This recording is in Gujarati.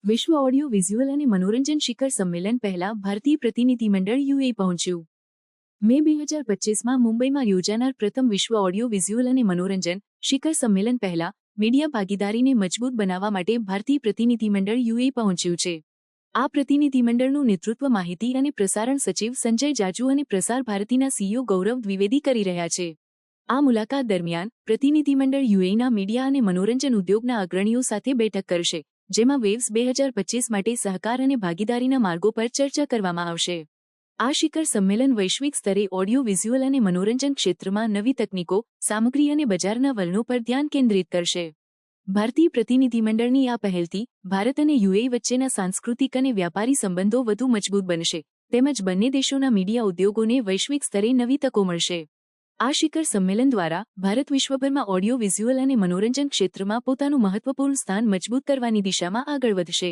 વિશ્વ ઓડિયો વિઝ્યુઅલ અને મનોરંજન શિખર સંમેલન પહેલા ભારતીય પ્રતિનિધિમંડળ યુએ પહોંચ્યું. મે 2025માં મુંબઈમાં યોજાનાર પ્રથમ વિશ્વ ઓડિયો વિઝ્યુઅલ અને મનોરંજન શિખર સંમેલન પહેલા મીડિયા ભાગીદારીને મજબૂત બનાવવા માટે ભારતીય પ્રતિનિધિમંડળ યુએ પહોંચ્યું છે. આ પ્રતિનિધિમંડળનું નેતૃત્વ માહિતી અને પ્રસારણ સચિવ સંજય જાજુ અને પ્રસાર ભારતીના સીઈઓ ગૌરવ દ્વિવેદી કરી રહ્યા છે. આ મુલાકાત દરમિયાન પ્રતિનિધિમંડળ યુએના મીડિયા અને મનોરંજન ઉદ્યોગના અગ્રણીઓ સાથે બેઠક કરશે, જેમાં વેવ્સ 2025 માટે સહકાર અને ભાગીદારીના માર્ગો પર ચર્ચા કરવામાં આવશે. આ શિખર સંમેલન વૈશ્વિક સ્તરે ઓડિયો વિઝ્યુઅલ અને મનોરંજન ક્ષેત્રમાં નવી તકનીકો, સામગ્રી અને બજારના વલણો પર ધ્યાન કેન્દ્રિત કરશે. ભારતીય પ્રતિનિધિમંડળની આ પહેલથી ભારત અને યુએઈ વચ્ચેના સાંસ્કૃતિક અને વ્યાપારી સંબંધો વધુ મજબૂત બનશે, તેમજ બંને દેશોના મીડિયા ઉદ્યોગોને વૈશ્વિક સ્તરે નવી તકો મળશે. આ શિખર સંમેલન દ્વારા ભારત વિશ્વભરમાં ઓડિયો વિઝ્યુઅલ અને મનોરંજન ક્ષેત્રમાં પોતાનું મહત્વપૂર્ણ સ્થાન મજબૂત કરવાની દિશામાં આગળ વધશે.